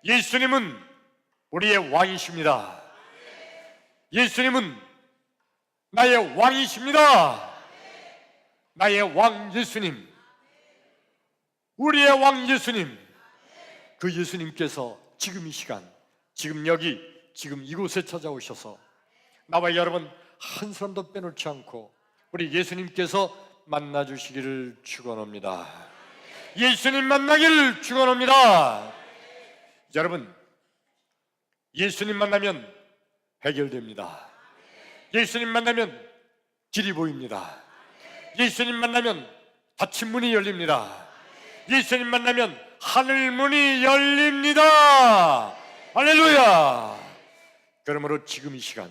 예수님은 우리의 왕이십니다. 예수님은 나의 왕이십니다. 나의 왕 예수님, 우리의 왕 예수님, 그 예수님께서 지금 이 시간, 지금 여기, 지금 이곳에 찾아오셔서 나와 여러분 한 사람도 빼놓지 않고 우리 예수님께서 만나주시기를 축원합니다. 예수님 만나기를 축원합니다. 여러분, 예수님 만나면 해결됩니다. 예수님 만나면 길이 보입니다. 예수님 만나면 닫힌 문이 열립니다. 예수님 만나면 하늘 문이 열립니다. 할렐루야. 그러므로 지금 이 시간,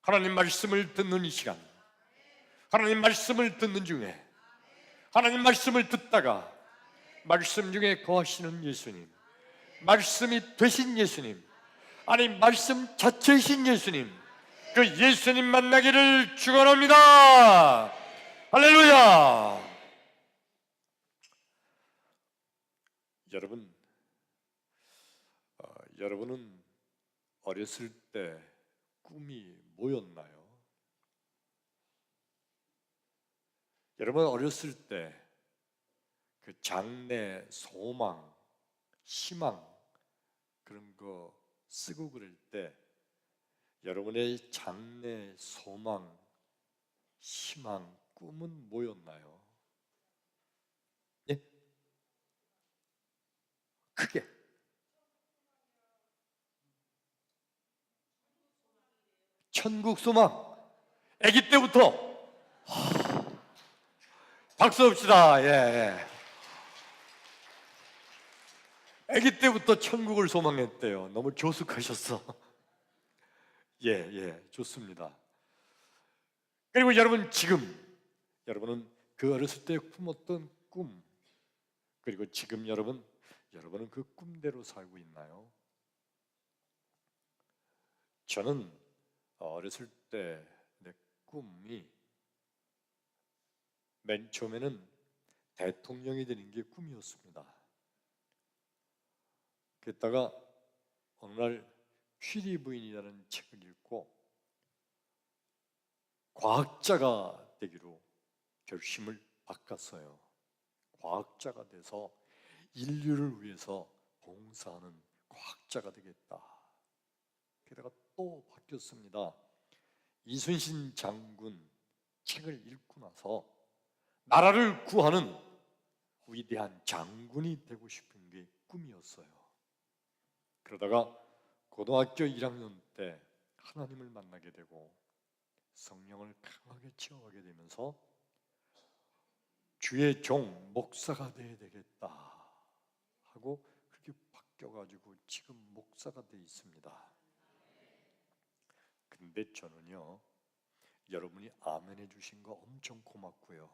하나님 말씀을 듣는 이 시간, 하나님 말씀을 듣는 중에, 하나님 말씀을 듣다가 말씀 중에 거하시는 예수님, 말씀이 되신 예수님, 아니 말씀 자체이신 예수님, 그 예수님 만나기를 축원합니다. 할렐루야. 여러분은 어렸을 때 꿈이 뭐였나요? 여러분 어렸을 때 그 장래, 소망, 희망 그런 거 쓰고 그럴 때 여러분의 장래, 소망, 희망, 꿈은 뭐였나요? 예? 크게 천국 소망. 아기 때부터 박수 칩시다. 예. 아기 때부터 천국을 소망했대요. 너무 조숙하셨어. 예, 좋습니다. 그리고 여러분 지금 여러분은 그 어렸을 때 꿈었던 꿈, 그리고 지금 여러분은 그 꿈대로 살고 있나요? 저는 어렸을 때 내 꿈이 맨 처음에는 대통령이 되는 게 꿈이었습니다. 그랬다가 어느 날 퀴리 부인이라는 책을 읽고 과학자가 되기로 결심을 바꿨어요. 과학자가 돼서 인류를 위해서 봉사하는 과학자가 되겠다. 게다가 또 바뀌었습니다. 이순신 장군 책을 읽고 나서 나라를 구하는 위대한 장군이 되고 싶은 게 꿈이었어요. 그러다가 고등학교 1학년 때 하나님을 만나게 되고 성령을 강하게 체험하게 되면서 주의 종 목사가 되어야 되겠다 하고 그렇게 바뀌어가지고 지금 목사가 되어 있습니다. 근데 저는요, 여러분이 아멘 해주신 거 엄청 고맙고요,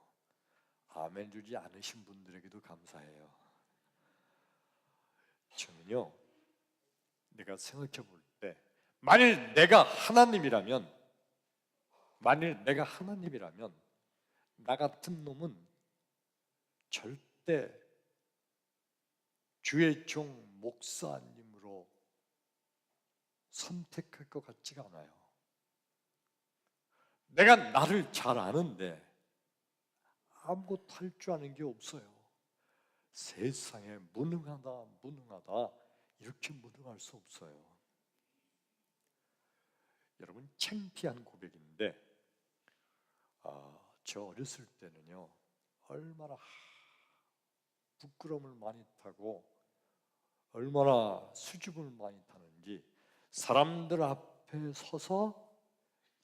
아멘 주지 않으신 분들에게도 감사해요. 저는요, 내가 생각해 볼 때 만일 내가 하나님이라면 나 같은 놈은 절대 주의 종 목사님으로 선택할 것 같지가 않아요. 내가 나를 잘 아는데 아무것도 할 줄 아는 게 없어요. 세상에 무능하다 이렇게 무능할 수 없어요. 여러분 창피한 고백인데 저 어렸을 때는요 얼마나 부끄러움을 많이 타고 얼마나 수줍음을 많이 타는지 사람들 앞에 서서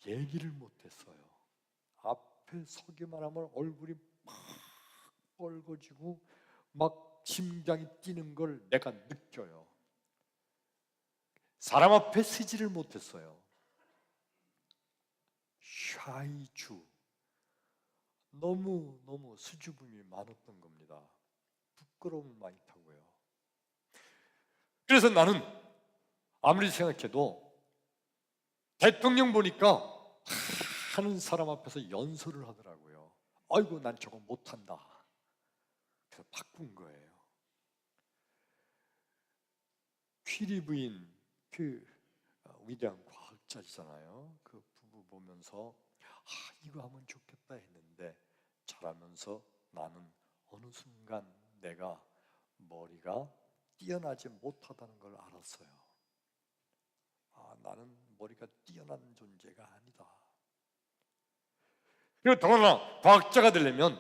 얘기를 못했어요. 앞에 서기만 하면 얼굴이 막 빨개지고 막 심장이 뛰는 걸 내가 느껴요. 사람 앞에 서지를 못했어요. 샤이주, 너무 수줍음이 많았던 겁니다. 부끄러움을 많이 타고요. 그래서 나는 아무리 생각해도 대통령 보니까 하는 사람 앞에서 연설을 하더라고요. 아이고 난 저거 못한다. 그래서 바꾼 거예요. 퀴리 부인 그 위대한 과학자이잖아요. 그 부부 보면서 이거 하면 좋겠다 했는데 자라면서 나는 어느 순간 내가 머리가 뛰어나지 못하다는 걸 알았어요. 나는 머리가 뛰어난 존재가 아니다. 그리고 더구나 과학자가 되려면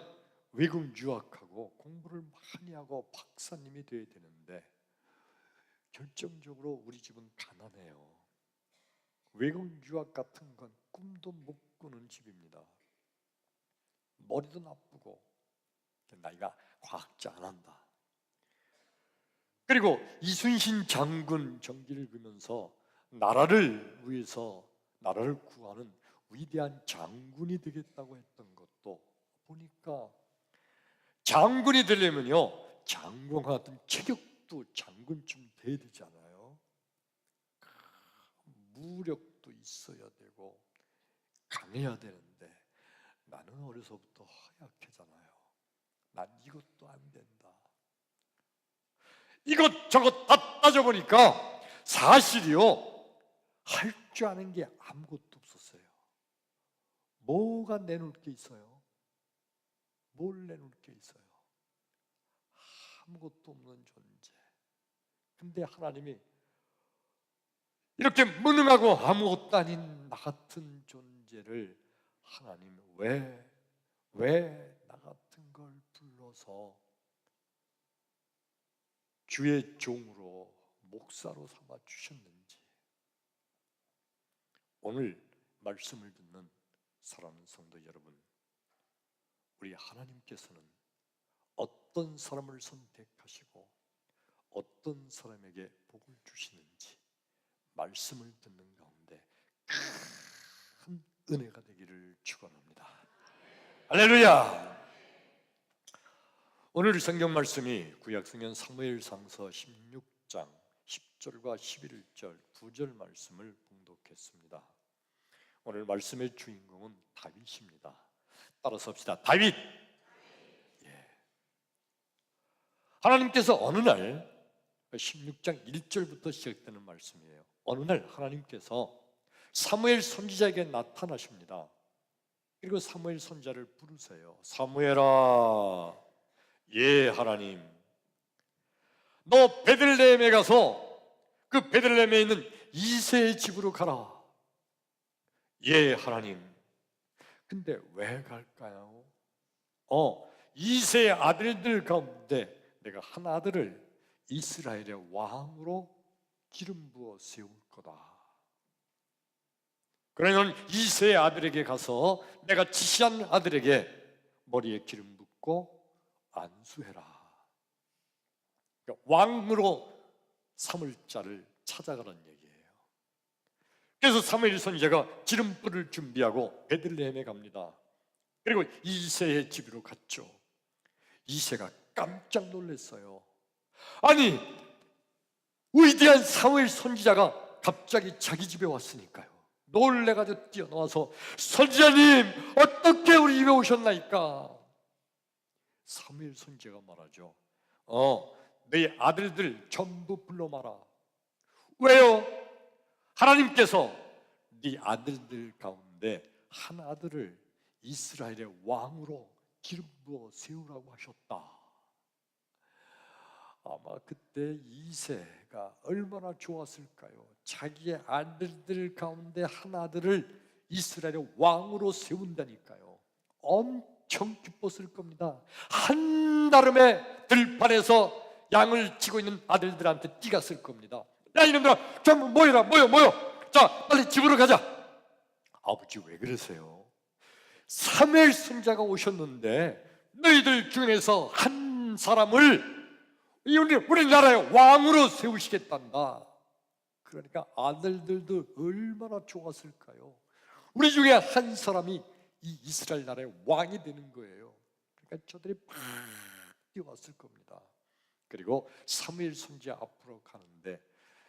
외국 유학하고 공부를 많이 하고 박사님이 돼야 되는데 결정적으로 우리 집은 가난해요. 외국 유학 같은 건 꿈도 못 꾸는 집입니다. 머리도 나쁘고 나이가 과학자 안 한다. 그리고 이순신 장군 정기를 그면서 나라를 위해서 나라를 구하는 위대한 장군이 되겠다고 했던 것도 보니까 장군이 되려면요 장군과 같은 체격도 장군쯤 돼야 되잖아요. 무력도 있어야 되고 강해야 되는데 나는 어려서부터 허약해잖아요. 난 이것도 안 된다. 이것저것 다 따져보니까 사실이요 할 줄 아는 게 아무것도 없었어요. 뭐가 내놓을 게 있어요? 뭘 내놓을 게 있어요? 아무것도 없는 존재. 근데 하나님이 이렇게 무능하고 아무것도 아닌 나 같은 존재를 하나님 왜 나 같은 걸 불러서 주의 종으로 목사로 삼아 주셨는지 오늘 말씀을 듣는 사랑하는 성도 여러분, 우리 하나님께서는 어떤 사람을 선택하시고 어떤 사람에게 복을 주시는지 말씀을 듣는 가운데 큰 은혜가 되기를 축원합니다. 할렐루야. 오늘 성경 말씀이 구약성경 사무엘상서 16장 10절과 11절 9절 말씀을 봉독했습니다. 오늘 말씀의 주인공은 다윗입니다. 따라서 합시다. 다윗. 하나님께서 어느 날 16장 1절부터 시작되는 말씀이에요. 어느 날 하나님께서 사무엘 선지자에게 나타나십니다. 그리고 사무엘 선지자를 부르세요. 사무엘아. 예, 하나님. 너 베들레헴에 가서 그 베들레헴에 있는 이새의 집으로 가라. 예, 하나님. 근데 왜 갈까요? 이새의 아들들 가운데 내가 한 아들을 이스라엘의 왕으로 기름 부어 세울 거다. 그러면 이새의 아들에게 가서 내가 지시한 아들에게 머리에 기름 붓고 안수해라. 그러니까 왕으로 삼을 자를 찾아가라는 얘기예요. 그래서 사무엘 선지자가 기름불을 준비하고 베들레헴에 갑니다. 그리고 이새의 집으로 갔죠. 이새가 깜짝 놀랐어요. 아니, 위대한 사무엘 선지자가 갑자기 자기 집에 왔으니까요. 놀래가지고 뛰어나와서 선지자님, 어떻게 우리 집에 오셨나이까? 사무엘 선지자가 말하죠. 네 아들들 전부 불러 마라. 왜요? 하나님께서 네 아들들 가운데 한 아들을 이스라엘의 왕으로 기름 부어 세우라고 하셨다. 아마 그때 이새가 얼마나 좋았을까요? 자기의 아들들 가운데 한 아들을 이스라엘의 왕으로 세운다니까요. 엄청 기뻤을 겁니다. 한다름에 들판에서 양을 치고 있는 아들들한테 뛰갔을 겁니다. 야, 이놈들아, 전부 모여라, 모여. 자, 빨리 집으로 가자. 아버지 왜 그러세요? 사무엘 선지자가 오셨는데 너희들 중에서 한 사람을 우리나라의 왕으로 세우시겠단다. 그러니까 아들들도 얼마나 좋았을까요? 우리 중에 한 사람이 이 이스라엘 나라의 왕이 되는 거예요. 그러니까 저들이 막 뛰어왔을 겁니다. 그리고 사무엘 선지자 앞으로 가는데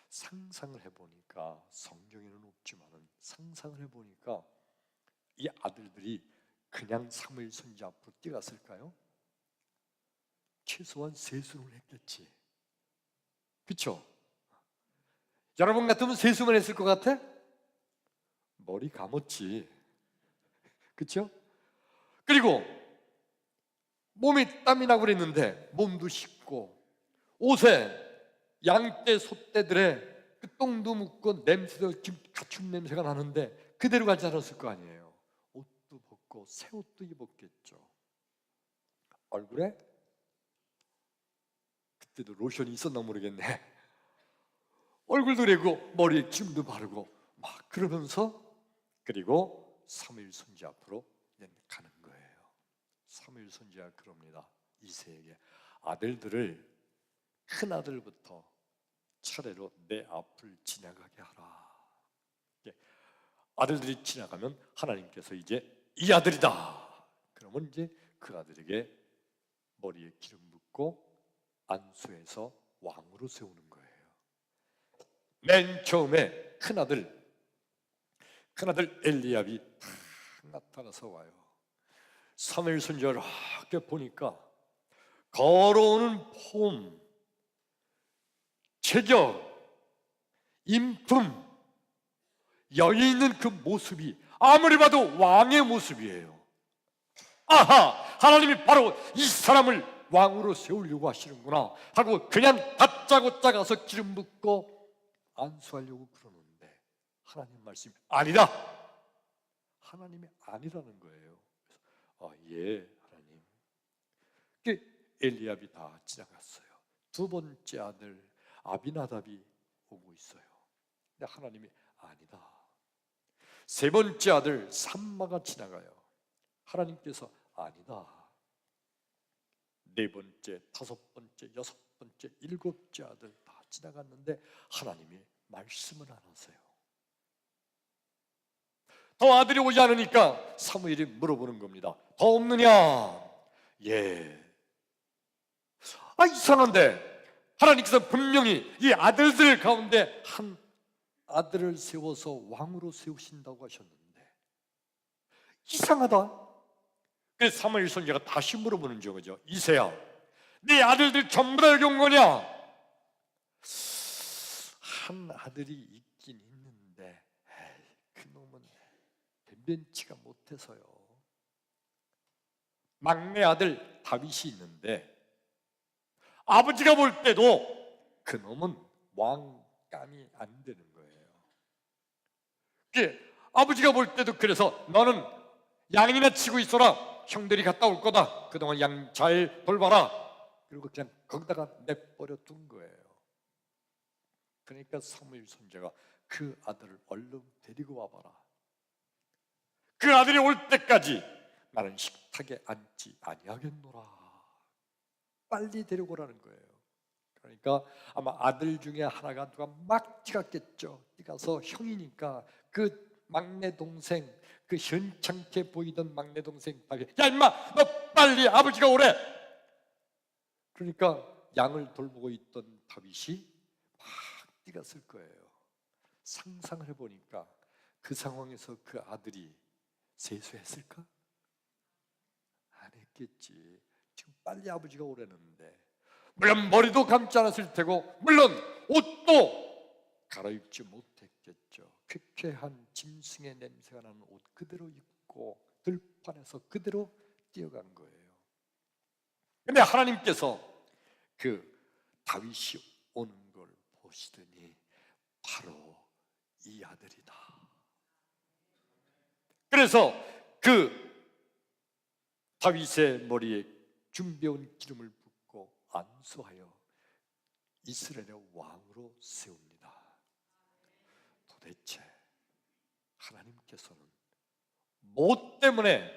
상상을 해보니까, 성경에는 없지만은 상상을 해보니까 이 아들들이 그냥 사무엘 선지자 앞으로 뛰어갔을까요? 최소한 세수를 했겠지. 그렇죠? 여러분 같으면 세수만 했을 것 같아? 머리 감았지. 그렇죠? 그리고 몸이 땀이 나고 그랬는데 몸도 씻고 옷에 양떼 소떼들의 그 똥도 묻고 냄새도 가축 냄새가 나는데 그대로 가지 않았을 거 아니에요. 옷도 벗고 새 옷도 입었겠죠. 얼굴에 그때도 로션이 있었나 모르겠네. 얼굴도 그리고 머리에 기름도 바르고 막 그러면서 그리고 사무엘 선지 앞으로 가는 거예요. 사무엘 선지가 그럽니다. 이새에게 아들들을 큰 아들부터 차례로 내 앞을 지나가게 하라. 아들들이 지나가면 하나님께서 이제 이 아들이다. 그러면 이제 그 아들에게 머리에 기름 붓고 안수해서 왕으로 세우는 거예요. 맨 처음에 큰아들 엘리압이 탁 나타나서 와요. 사무엘 선지자를 이렇게 보니까 걸어오는 폼, 체격, 인품, 여유 있는 그 모습이 아무리 봐도 왕의 모습이에요. 아하! 하나님이 바로 이 사람을 왕으로 세우려고 하시는구나 하고 그냥 다짜고짜 가서 기름 붓고 안수하려고 그러는데 하나님 말씀이 아니다. 하나님이 아니라는 거예요. 그래서 예, 하나님. 엘리압이 다 지나갔어요. 두 번째 아들 아비나답이 오고 있어요. 근데 하나님이 아니다. 세 번째 아들 삼마가 지나가요. 하나님께서 아니다. 네 번째, 다섯 번째, 여섯 번째, 일곱째 아들 다 지나갔는데 하나님이 말씀을 안 하세요. 더 아들이 오지 않으니까 사무엘이 물어보는 겁니다. 더 없느냐? 예. 이상한데 하나님께서 분명히 이 아들들 가운데 한 아들을 세워서 왕으로 세우신다고 하셨는데 이상하다. 그래서 사무엘 선지자가 다시 물어보는 거죠. 이새야, 네 아들들 전부 다 여기 온 거냐? 한 아들이 있긴 있는데 그놈은 변변치가 못해서요. 막내 아들 다윗이 있는데 아버지가 볼 때도 그놈은 왕감이 안 되는 거예요. 아버지가 볼 때도 그래서 너는 양이나 치고 있어라. 형들이 갔다 올 거다. 그동안 양 잘 돌봐라. 그리고 그냥 거기다가 내버려 둔 거예요. 그러니까 사무엘 선지자가 그 아들을 얼른 데리고 와봐라. 그 아들이 올 때까지 나는 식탁에 앉지 아니하겠노라. 빨리 데리고 오라는 거예요. 그러니까 아마 아들 중에 하나가 누가 막 찍었겠죠. 찍어서 형이니까 그 막내 동생, 그 현창케 보이던 막내 동생 야 임마 너 빨리 아버지가 오래. 그러니까 양을 돌보고 있던 다윗이 막 뛰었을 거예요. 상상을 해보니까 그 상황에서 그 아들이 세수했을까? 안 했겠지. 지금 빨리 아버지가 오라는데 물론 머리도 감지 않았을 테고 물론 옷도 갈아입지 못했겠죠. 쾌쾌한 짐승의 냄새가 나는 옷 그대로 입고 들판에서 그대로 뛰어간 거예요. 근데 하나님께서 그 다윗이 오는 걸 보시더니 바로 이 아들이다. 그래서 그 다윗의 머리에 준비해온 기름을 붓고 안수하여 이스라엘의 왕으로 세웁니다. 도대체 하나님께서는 뭐 때문에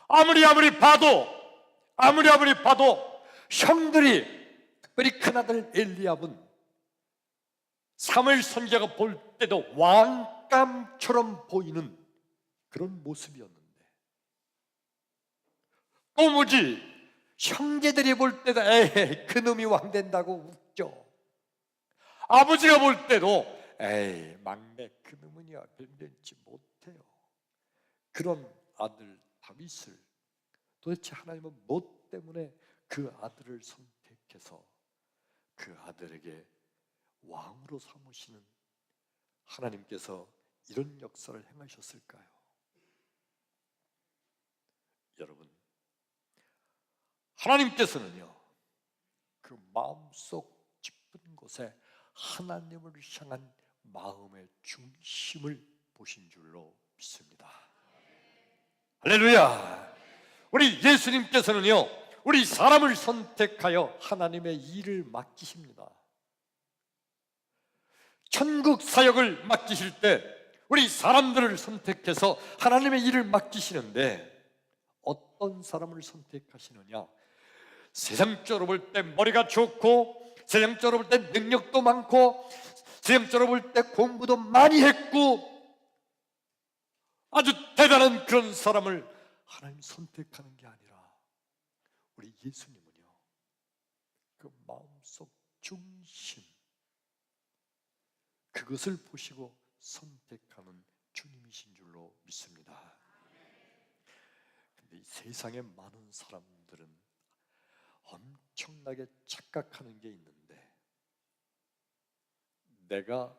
아무리 봐도 형들이 특별히 큰아들 엘리압은 사무엘 선지자가 볼 때도 왕감처럼 보이는 그런 모습이었는데 또 뭐지? 형제들이 볼 때도 에이 그놈이 왕 된다고 웃죠. 아버지가 볼 때도 에이 막내 그놈은야 변변치 못해요. 그런 아들 다윗을 도대체 하나님은 뭐 때문에 그 아들을 선택해서 그 아들에게 왕으로 삼으시는 하나님께서 이런 역사를 행하셨을까요? 여러분, 하나님께서는요, 그 마음속 깊은 곳에 하나님을 향한 마음의 중심을 보신 줄로 믿습니다. 할렐루야! 우리 예수님께서는요, 우리 사람을 선택하여 하나님의 일을 맡기십니다. 천국 사역을 맡기실 때 우리 사람들을 선택해서 하나님의 일을 맡기시는데, 어떤 사람을 선택하시느냐? 세상적으로 볼 때 머리가 좋고, 세상적으로 볼 때 능력도 많고, 세상적으로 볼 때 공부도 많이 했고, 아주 대단한 그런 사람을 하나님 선택하는 게 아니라, 우리 예수님은요, 그 마음속 중심, 그것을 보시고 선택하는 주님이신 줄로 믿습니다. 근데 이 세상에 많은 사람들은 엄청나게 착각하는 게 있는데, 내가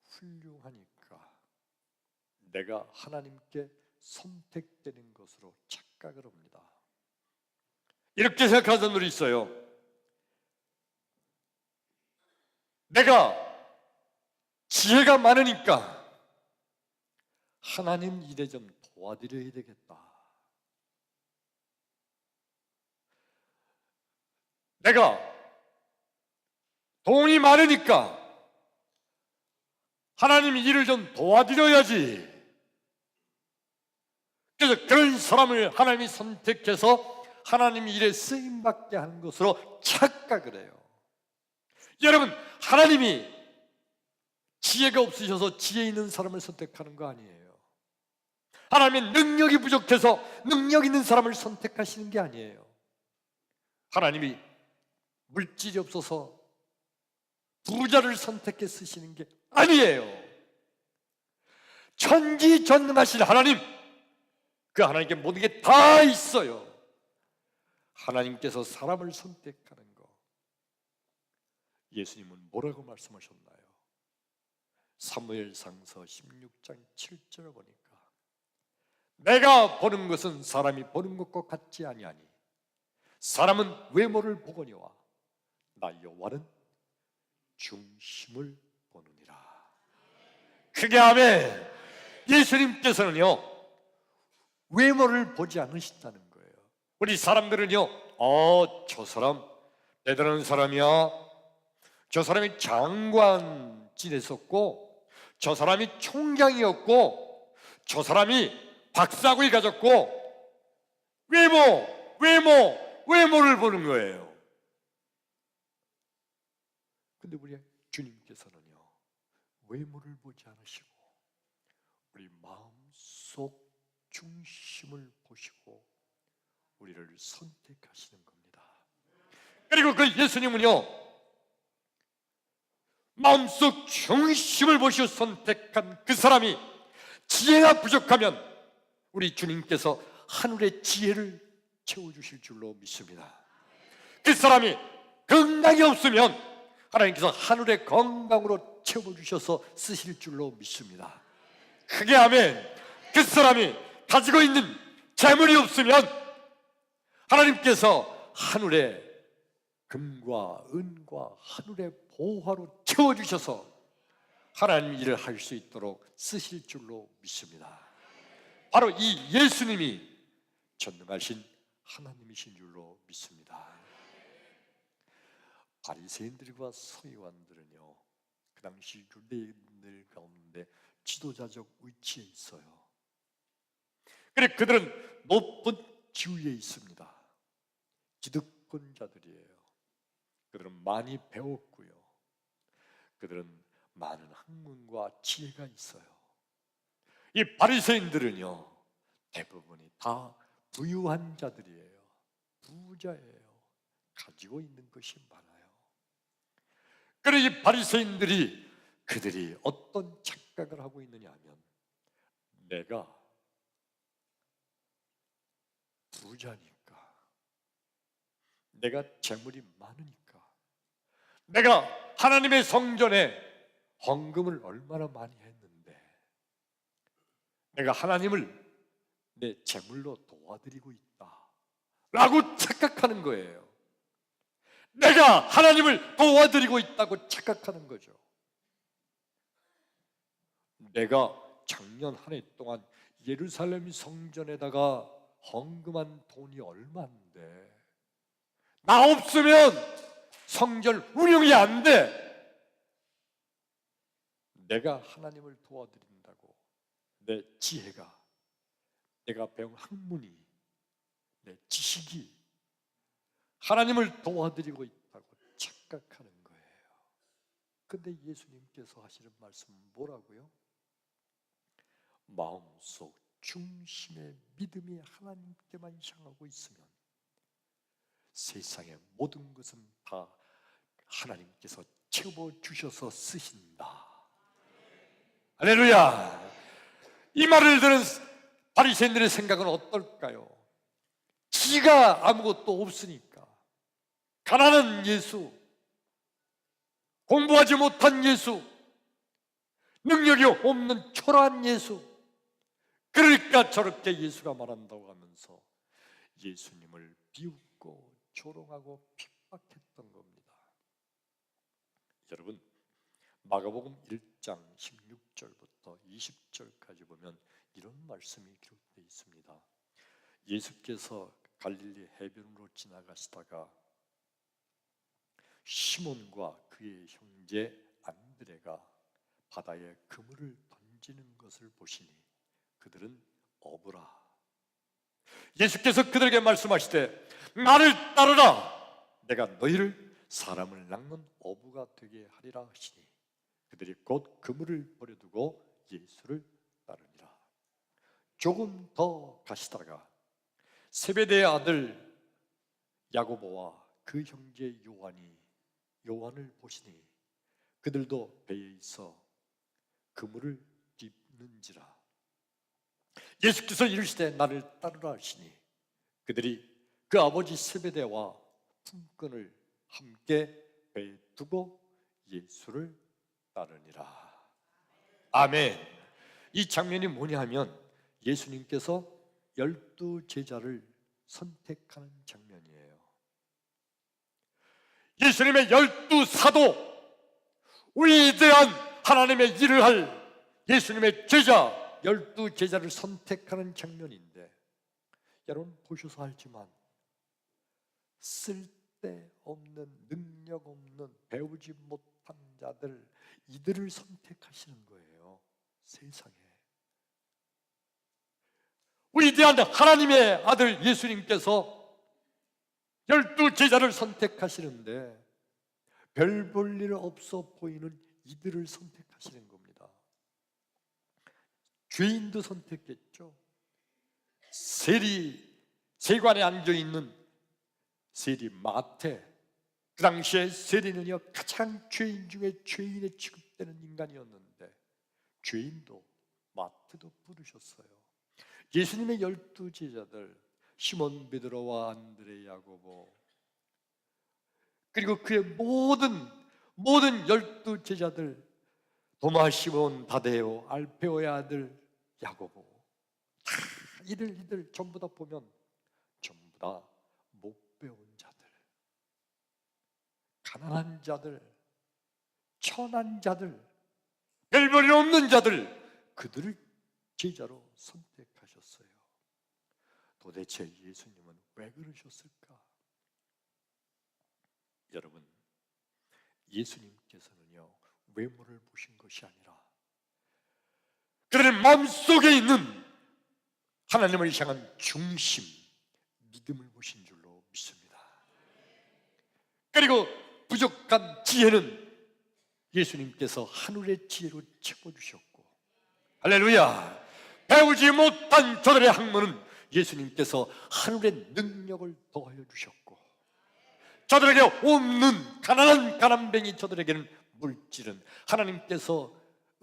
훌륭하니까 내가 하나님께 선택되는 것으로 착각을 합니다. 이렇게 생각하는 분들이 있어요. 내가 지혜가 많으니까 하나님 일에 좀 도와드려야 되겠다. 내가 돈이 많으니까 하나님 일을 좀 도와드려야지. 그래서 그런 사람을 하나님이 선택해서 하나님 일에 쓰임받게 하는 것으로 착각을 해요. 여러분, 하나님이 지혜가 없으셔서 지혜 있는 사람을 선택하는 거 아니에요. 하나님의 능력이 부족해서 능력 있는 사람을 선택하시는 게 아니에요. 하나님이 물질이 없어서 부자를 선택해 쓰시는 게 아니에요. 천지전능하신 하나님, 그 하나님께 모든 게 다 있어요. 하나님께서 사람을 선택하는 거, 예수님은 뭐라고 말씀하셨나요? 사무엘상서 16장 7절을 보니까, 내가 보는 것은 사람이 보는 것과 같지 아니하니 사람은 외모를 보거니와 나 여호와는 중심을 보느니라. 그게 아멘. 예수님께서는요, 외모를 보지 않으신다는 거예요. 우리 사람들은요, 저 사람 대단한 사람이야, 저 사람이 장관 지냈었고, 저 사람이 총장이었고, 저 사람이 박사학위 가졌고, 외모를 보는 거예요. 근데 우리 주님께서는요, 외모를 보지 않으시고 우리 마음속 중심을 보시고 우리를 선택하시는 겁니다. 그리고 그 예수님은요, 마음속 중심을 보시고 선택한 그 사람이 지혜가 부족하면 우리 주님께서 하늘의 지혜를 채워주실 줄로 믿습니다. 그 사람이 건강이 없으면 하나님께서 하늘의 건강으로 채워주셔서 쓰실 줄로 믿습니다. 크게 아멘. 그 사람이 가지고 있는 재물이 없으면 하나님께서 하늘의 금과 은과 하늘의 보화로 채워주셔서 하나님 일을 할 수 있도록 쓰실 줄로 믿습니다. 바로 이 예수님이 전능하신 하나님이신 줄로 믿습니다. 바리새인들과 서기관들은요, 그 당시 유대인들 가운데 지도자적 위치에 있어요. 그래, 그들은 높은 지위에 있습니다. 기득권자들이에요. 그들은 많이 배웠고요, 그들은 많은 학문과 지혜가 있어요. 이 바리새인들은요, 대부분이 다 부유한 자들이에요. 부자예요. 가지고 있는 것이 많아요. 그래, 이 바리새인들이 그들이 어떤 착각을 하고 있느냐 하면, 내가 부자니까, 내가 재물이 많으니까, 내가 하나님의 성전에 헌금을 얼마나 많이 했는데 내가 하나님을 내 재물로 도와드리고 있다 라고 착각하는 거예요. 내가 하나님을 도와드리고 있다고 착각하는 거죠. 내가 작년 한 해 동안 예루살렘 성전에다가 헌금한 돈이 얼마인데 나 없으면 성전 운영이 안 돼. 내가 하나님을 도와드린다고 내 지혜가, 내가 배운 학문이, 내 지식이 하나님을 도와드리고 있다고 착각하는 거예요. 근데 예수님께서 하시는 말씀은 뭐라고요? 마음속 중심의 믿음이 하나님께만 향하고 있으면 세상의 모든 것은 다 하나님께서 채워주셔서 쓰신다. 할렐루야. 이 말을 들은 바리새인들의 생각은 어떨까요? 지가 아무것도 없으니까 가난한 예수, 공부하지 못한 예수, 능력이 없는 초라한 예수, 그러니까 저렇게 예수가 말한다고 하면서 예수님을 비웃고 조롱하고 핍박했던 겁니다. 여러분, 마가복음 1장 16절부터 20절까지 보면 이런 말씀이 기록되어 있습니다. 예수께서 갈릴리 해변으로 지나가시다가 시몬과 그의 형제 안드레가 바다에 그물을 던지는 것을 보시니 그들은 어부라. 예수께서 그들에게 말씀하시되 나를 따르라. 내가 너희를 사람을 낚는 어부가 되게 하리라 하시니 그들이 곧 그물을 버려두고 예수를 따르니라. 조금 더 가시다가 세베대의 아들 야고보와 그 형제 요한을 보시니 그들도 배에 있어 그물을 깁는지라. 예수께서 이르시되 나를 따르라 하시니 그들이 그 아버지 세베대와 품꾼을 함께 배에 두고 예수를 따르니라. 아멘. 이 장면이 뭐냐 하면 예수님께서 12 제자를 선택하는 장면이에요. 예수님의 12 사도, 위대한 하나님의 일을 할 예수님의 제자 12 제자를 선택하는 장면인데 여러분 보셔서 알지만 쓸데없는, 능력 없는, 배우지 못한 자들, 이들을 선택하시는 거예요. 세상에 위대한 하나님의 아들 예수님께서 12 제자를 선택하시는데 별 볼 일 없어 보이는 이들을 선택하시는 겁니다. 죄인도 선택했죠. 세관에 앉아있는 세리 마태, 그 당시에 세리는요 가장 죄인 중에 죄인에 취급되는 인간이었는데 죄인도 마태도 부르셨어요. 예수님의 12 제자들 시몬 베드로와 안드레 야고보 그리고 그의 모든 12 제자들 도마, 시몬, 다데오, 알페오의 아들 야고보 다 이들 전부 다 보면 전부 다 못 배운 자들, 가난한 자들, 천한 자들, 별볼일 없는 자들, 그들을 제자로 선택하셨어요. 도대체 예수님은 왜 그러셨을까? 여러분, 예수님께서는요 외모를 보신 것이 아니라 그들의 마음속에 있는 하나님을 향한 중심, 믿음을 보신 줄로 믿습니다. 그리고 부족한 지혜는 예수님께서 하늘의 지혜로 채워주셨고, 할렐루야! 배우지 못한 저들의 학문은 예수님께서 하늘의 능력을 더하여 주셨고, 저들에게 없는 가난뱅이 저들에게는 물질은 하나님께서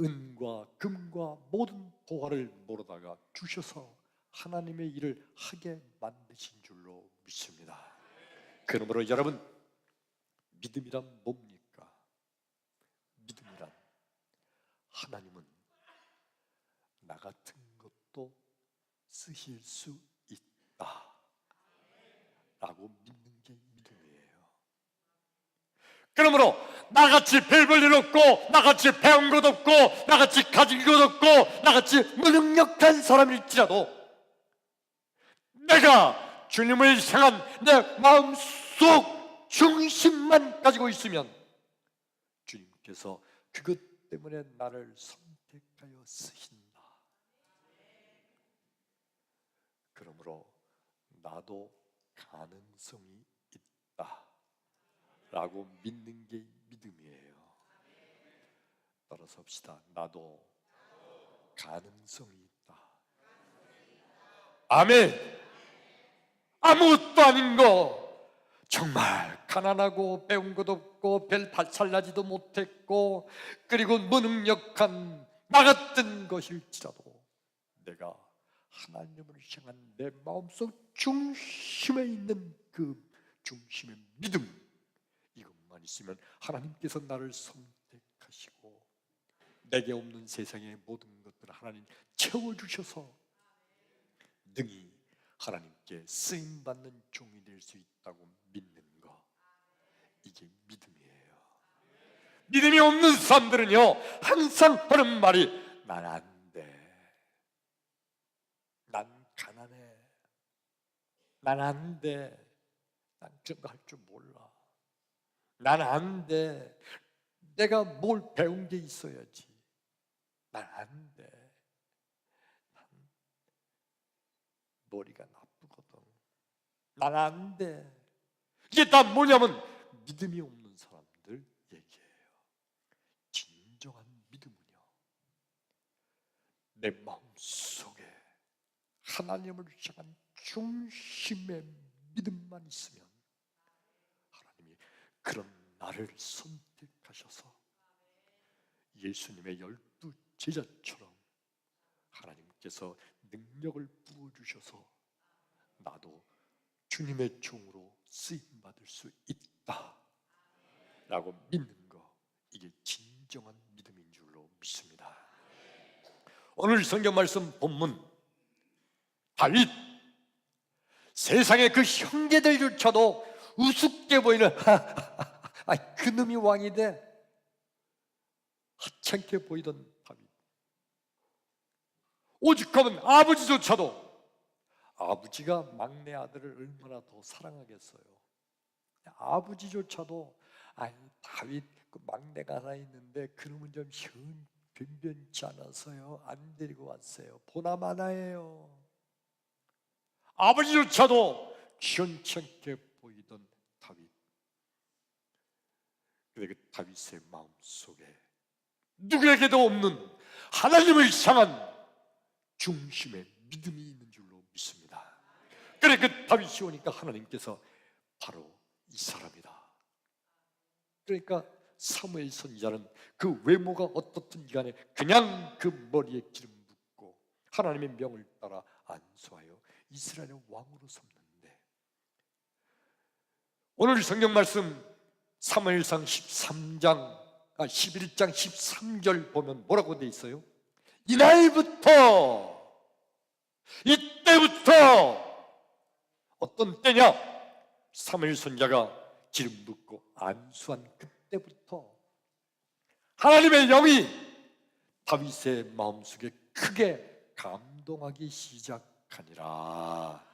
은과 금과 모든 보화를 몰아다가 주셔서 하나님의 일을 하게 만드신 줄로 믿습니다. 그러므로 여러분, 믿음이란 뭡니까? 하나님은 나 같은 것도 쓰실 수 있다 라고 믿는 게 믿음이에요. 그러므로 나같이 별 볼 일 없고, 나같이 배운 것 없고, 나같이 가진 것 없고, 나같이 무능력한 사람일지라도 내가 주님을 향한 내 마음속 중심만 가지고 있으면 주님께서 그것 때문에 나를 선택하여 쓰신다. 그러므로 나도 가능성이 있다 라고 믿는 게 믿음이에요. 따라서 합시다. 나도 가능성이 있다. 아멘. 아무것도 아닌 거, 정말 가난하고 배운 것도 없고 별 잘나지도 못했고 그리고 무능력한 나 같은 것일지라도 내가 하나님을 향한 내 마음속 중심에 있는 그 중심의 믿음, 이것만 있으면 하나님께서 나를 선택하시고 내게 없는 세상의 모든 것들을 하나님 채워주셔서 능히 하나님께 쓰임받는 종이 될 수 있다고 믿는 거, 이게 믿음이에요. 믿음이 없는 사람들은요 항상 하는 말이 난 안 돼, 난 가난해, 난 안 돼, 난 그런 거 할 줄 몰라, 난 안 돼, 내가 뭘 배운 게 있어야지, 난 안 돼, 난 머리가 나쁘거든, 난 안 돼. 이게 다 뭐냐면 믿음이 없는 사람들 얘기예요. 진정한 믿음은요, 내 마음속에 하나님을 향한 중심의 믿음만 있으면 하나님이 그런 나를 선택하셔서 예수님의 12 제자처럼 하나님께서 능력을 부어주셔서 나도 주님의 종으로 쓰임받을 수 있다 라고 믿는 거, 이게 진정한 믿음인 줄로 믿습니다. 오늘 성경 말씀 본문, 다윗, 세상의 그 형제들조차도 우습게 보이는 그놈이 왕이 돼 하찮게 보이던 다윗, 오죽하면 아버지조차도, 아버지가 막내 아들을 얼마나 더 사랑하겠어요. 아버지조차도 다윗 그 막내가 하나 있는데 그놈은 좀 변변치 않아서요 안 데리고 왔어요. 보남 하나예요. 아버지조차도 시원찮게 보이던 다윗, 근데 그 다윗의 마음속에 누구에게도 없는 하나님을 향한 중심의 믿음이 있는 줄로 믿습니다. 그래 그 다윗이 오니까 하나님께서 바로 이 사람이다. 그러니까 사무엘 선지자는 그 외모가 어떻든 간에 그냥 그 머리에 기름 붓고 하나님의 명을 따라 안수하여 이스라엘의 왕으로 삼는데, 오늘 성경 말씀 사무엘상 11장 13절 보면 뭐라고 돼 있어요? 이날부터, 이때부터, 어떤 때냐? 사무엘 선지자가 기름 붓고 안수한 그때부터 하나님의 영이 다윗의 마음속에 크게 감동하기 시작하니라.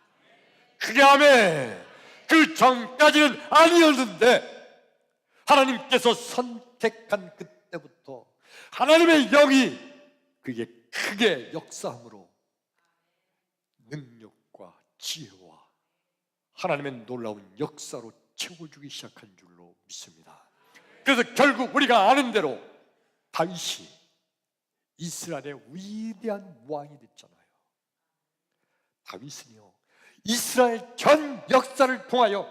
그게 아멘. 그 전까지는 아니었는데 하나님께서 선택한 그때부터 하나님의 영이 그게 크게 역사함으로 능력과 지혜와 하나님의 놀라운 역사로 채워주기 시작한 줄로 믿습니다. 그래서 결국 우리가 아는 대로 다윗이 이스라엘의 위대한 왕이 됐잖아요. 다윗은요 이스라엘 전 역사를 통하여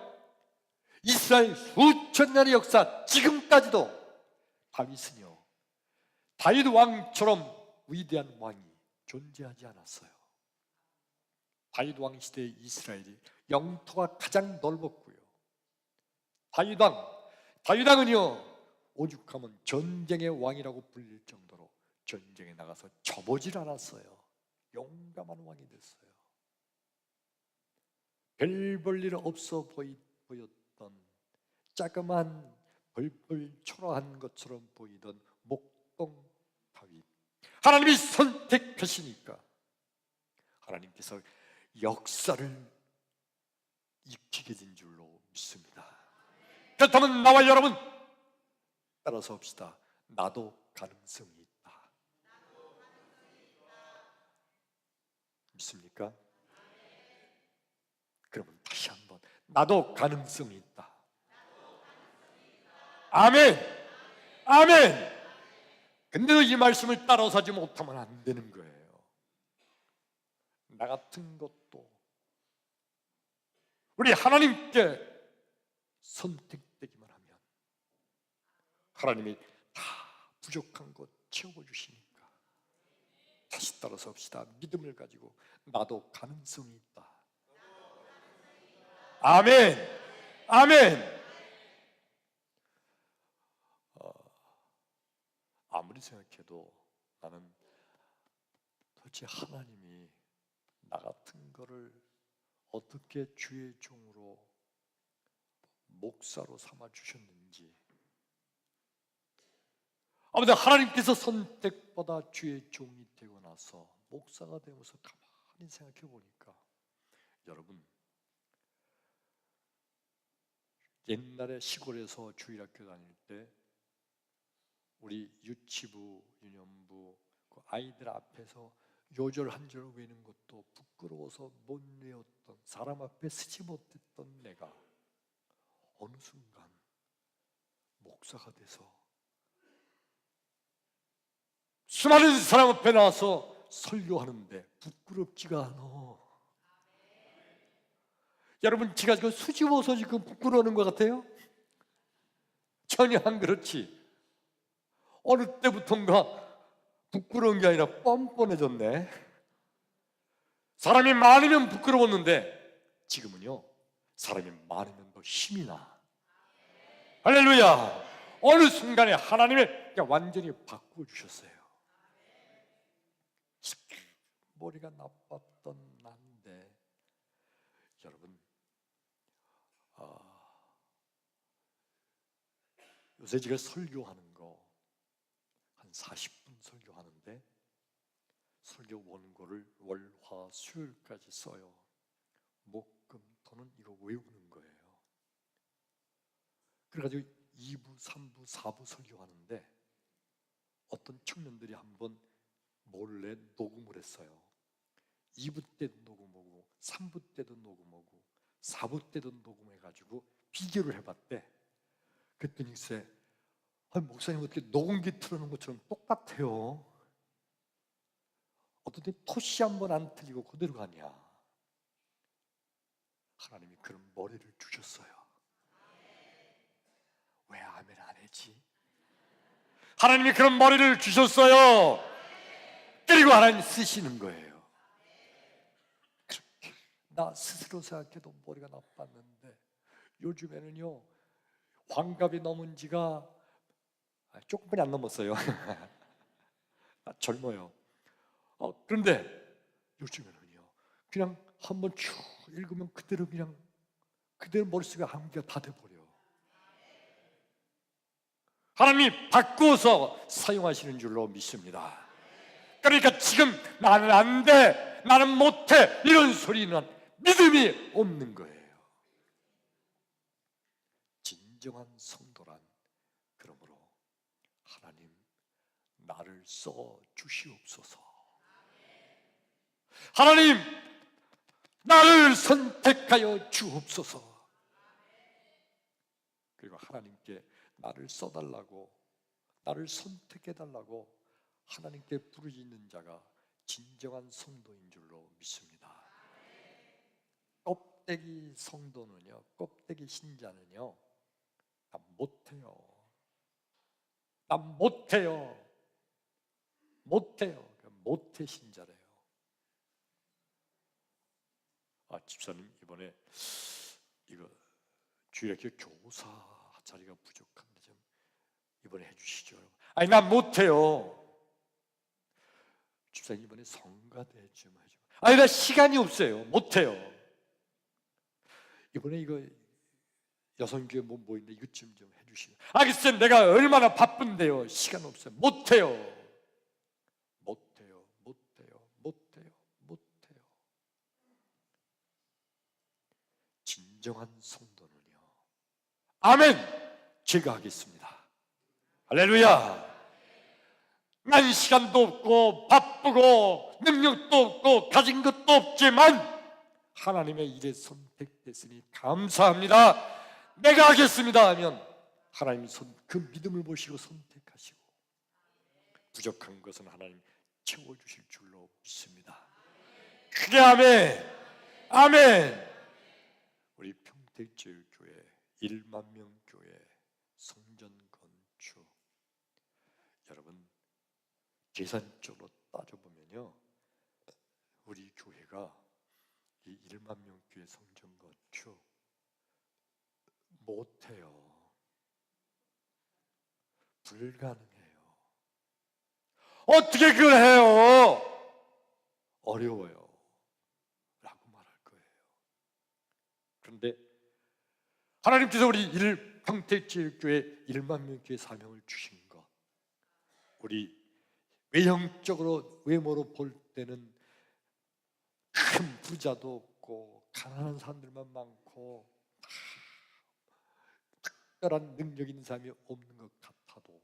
이스라엘 수천 년의 역사 지금까지도 다윗은요 다윗 왕처럼 위대한 왕이 존재하지 않았어요. 다윗 왕 시대의 이스라엘이 영토가 가장 넓었고요, 다윗 왕은요 오죽하면 전쟁의 왕이라고 불릴 정도로 전쟁에 나가서 져보질 않았어요. 용감한 왕이 됐어요. 별 볼 일 없어 보였던 자그만 벌벌 초라한 것처럼 보이던 목동 다윗, 하나님이 선택하시니까 하나님께서 역사를 익히게 된 줄로 믿습니다. 그렇다면 나와 여러분 따라서 합시다. 나도 가능성이 있다. 믿습니까? 그러면 다시 한번 나도 가능성이 있다. 아멘. 아멘. 근데도 이 말씀을 따라서 하지 못하면 안 되는 거예요. 나 같은 것도 우리 하나님께 선택되기만 하면 하나님이 다 부족한 것 채워주시니까 다시 따라서 합시다. 믿음을 가지고 나도 가능성이 있다. 아멘. 아멘. 아무리 생각해도 나는 도대체 하나님이 나 같은 거를 어떻게 주의 종으로 목사로 삼아 주셨는지, 아무튼 하나님께서 선택받아 주의 종이 되고 나서 목사가 되면서 가만히 생각해 보니까 여러분, 옛날에 시골에서 주일학교 다닐 때 우리 유치부, 유년부 그 아이들 앞에서 요절 한 절 외우는 것도 부끄러워서 못 외웠던, 사람 앞에 서지 못했던 내가 어느 순간 목사가 돼서 수많은 사람 앞에 나와서 설교하는데 부끄럽지가 않아. 여러분, 제가 지금 수줍어서 지금 부끄러워하는 것 같아요? 전혀 안 그렇지. 어느 때부턴가 부끄러운 게 아니라 뻔뻔해졌네. 사람이 많으면 부끄러웠는데 지금은요, 사람이 많으면 더 힘이 나. 할렐루야. 어느 순간에 하나님이 완전히 바꿔주셨어요. 머리가 나빴던 난데 여러분, 요새 제가 설교하는 거 한 40분 설교하는데 설교 원고를 월, 화, 수요일까지 써요. 목, 금, 토는 이거 외우는 거예요. 그래가지고 2부, 3부, 4부 설교하는데 어떤 청년들이 한번 몰래 녹음을 했어요. 2부 때도 녹음하고 3부 때도 녹음하고 4부 때도 녹음해가지고 비교를 해봤대. 그랬더니 글쎄, 목사님 어떻게 녹음기 틀어놓은 것처럼 똑같아요. 어떤 때 토시 한 번 안 틀리고 그대로 가냐. 하나님이 그런 머리를 주셨어요. 왜 아멘 안 했지? 하나님이 그런 머리를 주셨어요. 그리고 하나님 쓰시는 거예요. 그렇게 나 스스로 생각해도 머리가 나빴는데 요즘에는요, 환갑이 넘은 지가 조금뿐이 안 넘었어요. 젊어요. 그런데 요즘에는요, 그냥 한번 쭉 읽으면 그대로 그냥 그대로 머릿속에 암기가 다 돼버려. 하나님이 바꾸어서 사용하시는 줄로 믿습니다. 그러니까 지금 나는 안 돼, 나는 못해 이런 소리는 믿음이 없는 거예요. 진정한 성도란 그러므로 하나님 나를 써 주시옵소서. 하나님 나를 선택하여 주옵소서. 그리고 하나님께 나를 써달라고, 나를 선택해달라고 하나님께 부르짖는 자가 진정한 성도인 줄로 믿습니다. 껍데기 성도는요, 껍데기 신자는요, 난 못해요, 난 못해요, 못해요, 못해 신자래요. 집사님 이번에 이거 주일학교 교사 자리가 부족한데 좀 이번에 해주시죠. 아니 난 못해요. 집사님 이번에 성가대 좀 해줘. 나 시간이 없어요. 못해요. 이번에 이거 여성교회 뭐 있는데 이것 좀 해주시고. 글쎄 내가 얼마나 바쁜데요. 시간 없어요. 못해요. 진정한 성도는요, 아멘, 제가 하겠습니다. 할렐루야. 난 시간도 없고 바쁘고 능력도 없고 가진 것도 없지만 하나님의 일에 선택됐으니 감사합니다. 내가 하겠습니다 하면 하나님이 그 믿음을 보시고 선택하시고 부족한 것은 하나님 채워주실 줄로 믿습니다. 크게 아멘. 아멘. 우리 평택제일교회 1만 명 교회 성전 건축, 여러분 계산적으로 따져보면요, 우리 교회가 이 1만 명 교회 성전 건축 못해요. 불가능해요. 어떻게 그걸 해요? 어려워요 라고 말할 거예요. 그런데 하나님께서 우리 평택제일교회 1만 명 교회 사명을 주신 것, 우리 외형적으로 외모로 볼 때는 큰 부자도 없고 가난한 사람들만 많고 특별한 능력 있는 사람이 없는 것 같아도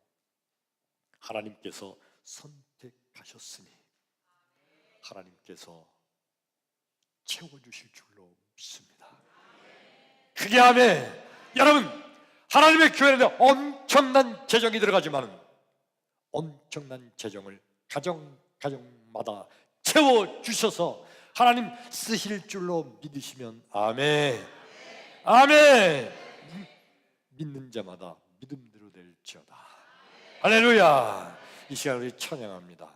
하나님께서 선택하셨으니 하나님께서 채워주실 줄로 믿습니다. 크게 아멘. 여러분, 하나님의 교회는 엄청난 재정이 들어가지만 엄청난 재정을 가정마다 채워주셔서 하나님 쓰실 줄로 믿으시면 아멘. 아멘. 믿는 자마다 믿음대로 될지어다. 할렐루야. 이 시간 우리 찬양합니다.